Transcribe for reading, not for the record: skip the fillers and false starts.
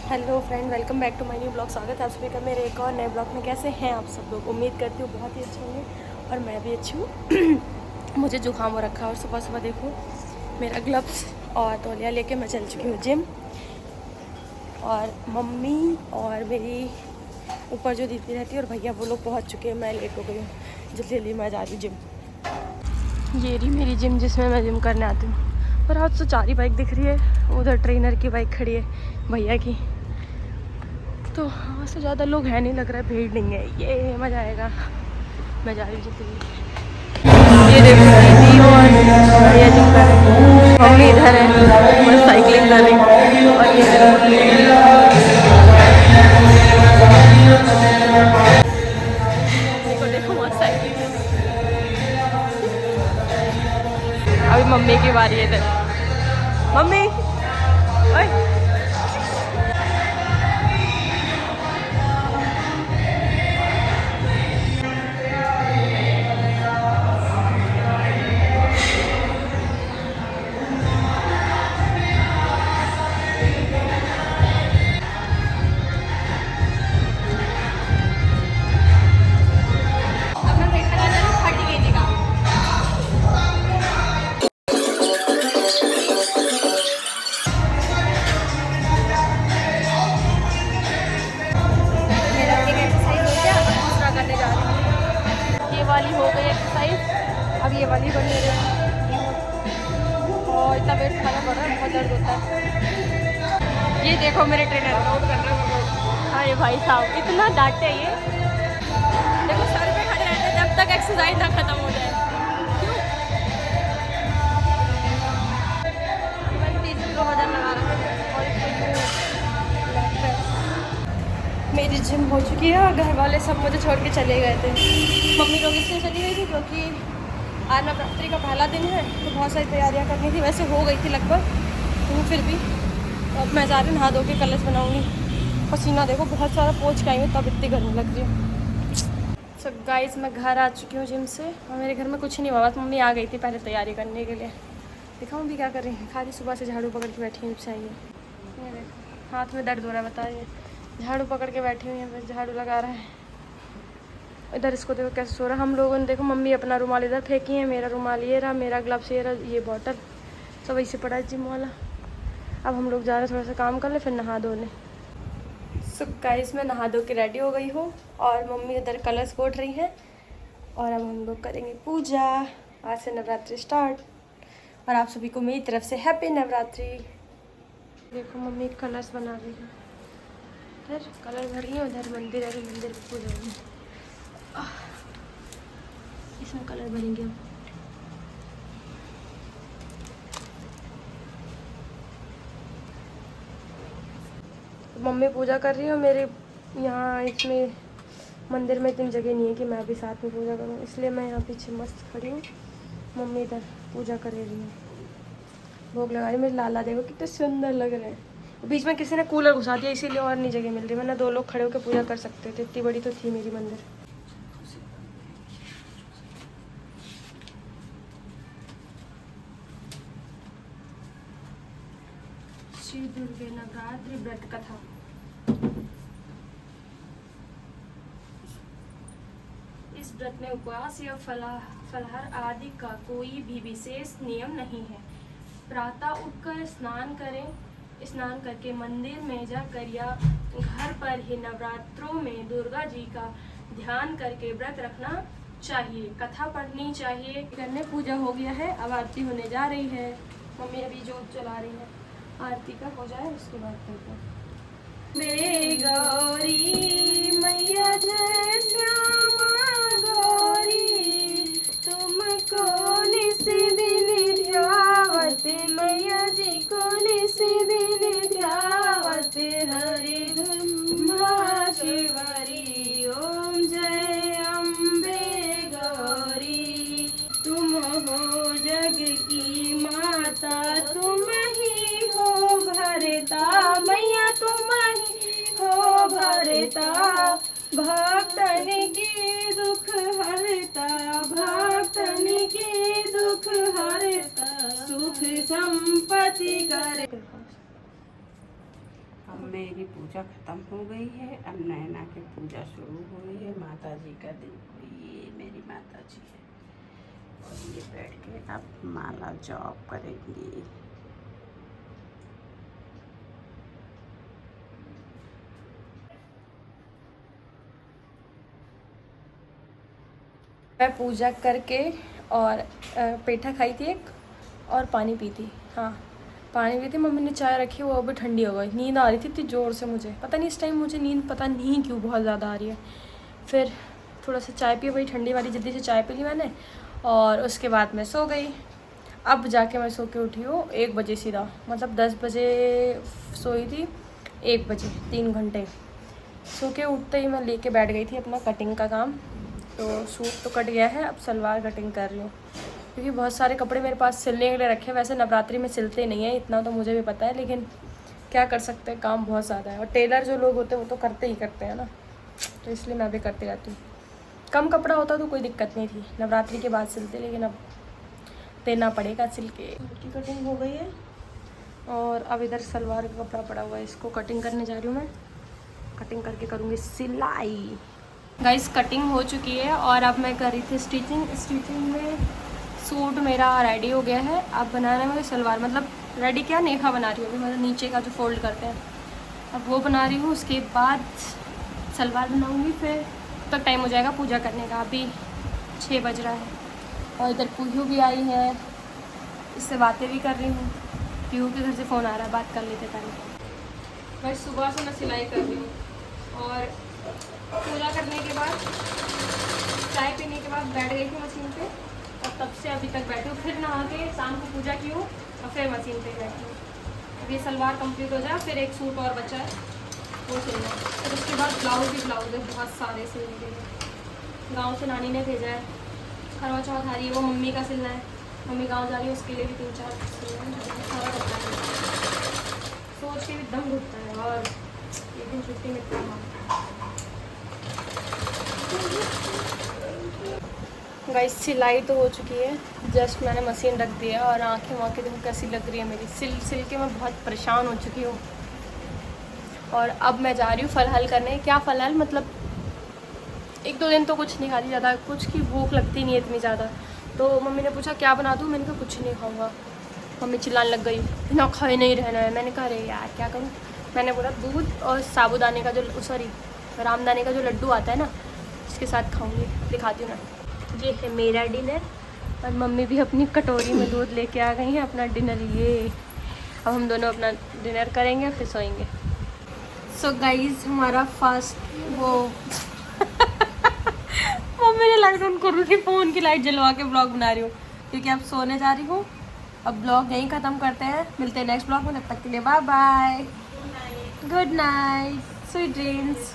Hello friend, welcome back to my new blog. स्वागत है आप सभी का मेरे एक और नए ब्लॉग में। कैसे हैं आप सब लोग? उम्मीद करती हूँ बहुत ही अच्छे होंगे और मैं भी अच्छी हूँ। मुझे जुकाम हो रखा है और सुबह सुबह देखो मेरा ग्लव्स और तौलिया लेके मैं चल चुकी हूँ जिम। और मम्मी और मेरी ऊपर जो दीदी रहती है और भैया वो लोग पहुँच चुके हैं। मैं लेट हो गई हूँ, जल्दी जल्दी मैं जा रही हूँ जिम। ये रही मेरी जिम जिसमें मैं जिम करने आती हूँ। और आज तो 4 ही बाइक दिख रही है। उधर ट्रेनर की बाइक खड़ी है, भैया की। तो हाँ से ज़्यादा लोग हैं नहीं, लग रहा है भीड़ नहीं है। ये मज़ा आएगा। मैं जा रही हूँ जितनी। ये देखो दीदी और भैया जिम कर रहे हैं, मम्मी इधर है बस साइकिलिंग कर रही है। और ये देखो देखो वहाँ साइकिलिंग। अभी मम्मी की बारी है इधर। मम्मी ओए। मेरा एक एक्सरसाइज हो गया, अब दूसरा करने जा रही हूँ। ये वाली हो गई एक्सरसाइज, अब ये वाली करने रही हूँ। और इतना वेट उठाना पड़ रहा है, बहुत दर्द होता है। ये देखो मेरे ट्रेनर वर्कआउट कर रहे हैं। अरे भाई साहब इतना डांटे ये। देखो सर पे खड़े रहते हैं जब तक एक्सरसाइज ना खत्म हो जाए। क्यों? 30 किलो वजन लगा रहा है। और मेरी जिम हो चुकी है और घर वाले सब मुझे छोड़ के चले गए थे। मम्मी लोग इसलिए चली गई थी क्योंकि आज नवरात्रि का पहला दिन है, तो बहुत सारी तैयारियां करनी थी। वैसे हो गई थी लगभग, तो फिर भी अब मैं जा रही हूँ नहा धो के कलश बनाऊँगी। पसीना देखो बहुत सारा पोंछ के आई हूँ, तब इतनी गर्मी लग रही है। सो गाइस मैं घर आ चुकी हूँ जिम से और मेरे घर में कुछ नहीं हुआ, बस मम्मी आ गई थी पहले तैयारी करने के लिए। दिखाऊँ भी क्या कर रही है? खाली सुबह से झाड़ू पकड़ के बैठी हूँ। चाहिए ये देखो हाथ में दर्द हो रहा है, बताइए। झाड़ू पकड़ के बैठी हुई है, बस झाड़ू लगा रहा है। इधर इसको देखो कैसे सो रहा है। हम लोगों ने देखो मम्मी अपना रुमाल इधर फेंकी है, मेरा रुमाल ये रहा, मेरा ग्लव्स ये रहा, ये बॉटल सब वही से पड़ा है जिम वाला। अब हम लोग जा रहे हैं थोड़ा सा काम कर ले फिर नहा धो लें। सो गाइस मैं नहा धो के रेडी हो गई हूँ और मम्मी उधर कलश घोट रही है। और अब हम लोग करेंगे पूजा। आज से नवरात्रि स्टार्ट और आप सभी को मेरी तरफ से हैप्पी नवरात्रि। देखो मम्मी कलश बना रही है, इधर कलर भर रही है, उधर मंदिर है, मंदिर में पूजा होगी। इसमें कलर भरेंगे अब। मम्मी पूजा कर रही है और मेरे यहाँ इसमें मंदिर में इतनी जगह नहीं है कि मैं भी साथ में पूजा करूँ, इसलिए मैं यहाँ पीछे मस्त खड़ी हूँ। मम्मी इधर पूजा कर रही है, भोग लगा रही। मेरे लाला देखो कितने सुंदर लग रहे हैं। बीच में किसी ने कूलर घुसा दिया इसीलिए और नहीं जगह मिल रही, वरना 2 लोग खड़े होकर पूजा कर सकते थे। इतनी बड़ी तो थी मेरी मंदिर। श्री दुर्गे नवरात्रि व्रत कथा। इस व्रत में उपवास या फलाहार आदि का कोई भी विशेष नियम नहीं है। प्रातः उठकर स्नान करें, स्नान करके मंदिर में जाकर या घर पर ही नवरात्रों में दुर्गा जी का ध्यान करके व्रत रखना चाहिए। कथा पढ़नी चाहिए। करने पूजा हो गया है, अब आरती होने जा रही है। मम्मी अभी जोत जला रही है, आरती का हो जाए उसके बाद करते हैं। गौरी मैया जय श्यामा गौरी, तुमको निस दिन ध्यावत, मैया जी को निस दिन ध्यावत। हरि ब्रह्मा शिवरी, ओम जय अम्बे गौरी। तुम हो जग की माता, तुम ही हो भरता, मैया तुम ही हो भरता। भक्तन के दुख हरता, भक्तन के दुख हरता, सुख संपत्ति कर। मेरी पूजा ख़त्म हो गई है। अब नैना की पूजा शुरू हो गई है। माता जी का दिन, ये मेरी माता जी है और ये बैठ के अब माला जॉब करेंगी। मैं पूजा करके और पेठा खाई थी एक और पानी पी थी। हाँ, पानी पी थी। मम्मी ने चाय रखी, वो अभी ठंडी हो गई। नींद आ रही थी इतनी ज़ोर से, मुझे पता नहीं इस टाइम मुझे नींद पता नहीं क्यों बहुत ज़्यादा आ रही है। फिर थोड़ा सा चाय पी, वही ठंडी वाली जल्दी से चाय पी ली मैंने और उसके बाद मैं सो गई। अब जाके मैं सो के उठी हूँ 1 बजे सीधा, मतलब 10 बजे सोई थी, 1 बजे 3 घंटे सो के उठते ही मैं लेके बैठ गई थी अपना कटिंग का काम। तो सूट तो कट गया है, अब सलवार कटिंग कर रही हूँ क्योंकि बहुत सारे कपड़े मेरे पास सिलने के लिए रखे हैं। वैसे नवरात्रि में सिलते नहीं हैं, इतना तो मुझे भी पता है, लेकिन क्या कर सकते हैं, काम बहुत ज़्यादा है और टेलर जो लोग होते हैं वो तो करते ही करते हैं ना, तो इसलिए मैं भी करती रहती हूँ। कम कपड़ा होता तो कोई दिक्कत नहीं थी, नवरात्रि के बाद सिलते, लेकिन अब देना पड़ेगा सिल के। की कटिंग हो गई है और अब इधर सलवार का कपड़ा पड़ा हुआ है, इसको कटिंग करने जा रही हूँ मैं। कटिंग करके करूँगी सिलाई। गाइस कटिंग हो चुकी है और अब मैं कर रही थी स्टिचिंग में सूट मेरा रेडी हो गया है। अब बनाना है मुझे सलवार, मतलब रेडी क्या, नेफा बना रही हूँ, मतलब नीचे का जो फोल्ड करते हैं अब वो बना रही हूँ। उसके बाद सलवार बनाऊँगी, फिर तक टाइम हो जाएगा पूजा करने का। अभी 6 बज रहा है और इधर पीहू भी आई है, इससे बातें भी कर रही हूँ। पीहू के घर से फ़ोन आ रहा है, बात कर लेते पहले। बस सुबह से मैं सिलाई कर रही हूँ और पूजा करने के बाद चाय पीने के बाद बैठ गई थी मशीन पे और तब से अभी तक बैठी हूँ। फिर नहा के शाम को पूजा की हूँ और फिर मशीन पे बैठी हूँ। अब ये सलवार कंप्लीट हो जाए, फिर एक सूट और बचा है वो सिलना है। फिर उसके बाद ब्लाउज है बहुत सारे सिलने के लिए। गाँव से नानी ने भेजा है, करवा चौथ आ रही है, वो मम्मी का सिलना है। मम्मी गाँव जा रही है, उसके लिए भी 3-4 सिलना है, सारा करता है। सोच के भी दम घुटता है और एक दिन छुट्टी में काम। गाइस सिलाई तो हो चुकी है, जस्ट मैंने मशीन रख दी है और आंखें देखो कैसी लग रही है मेरी। सिल के मैं बहुत परेशान हो चुकी हूँ। और अब मैं जा रही हूँ फलहाल करने। क्या फलहाल, मतलब 1-2 दिन तो कुछ नहीं खाती, ज़्यादा कुछ की भूख लगती नहीं है इतनी ज़्यादा। तो मम्मी ने पूछा क्या बना दूँ, मैंने कहा कुछ नहीं खाऊँगा। मम्मी चिल्लाने लग गई, बिना खाए नहीं रहना है। मैंने कहा अरे यार क्या करूँ। मैंने बोला दूध और साबुदाने का जो रामदाने का जो लड्डू आता है ना, इसके साथ खाऊंगी। दिखाती हूँ ना, ये है मेरा डिनर और मम्मी भी अपनी कटोरी में दूध लेके आ गई हैं अपना डिनर लिए। अब हम दोनों अपना डिनर करेंगे फिर सोएंगे। सो गाइज हमारा फास्ट वो मम्मी ने लाइट ऑन कर रही थी, फ़ोन की लाइट जलवा के ब्लॉग बना रही हूँ क्योंकि अब सोने जा रही हूँ। अब ब्लॉग यहीं ख़त्म करते हैं, मिलते हैं नेक्स्ट ब्लॉग में। तब तक के लिए bye bye, good night, sweet dreams.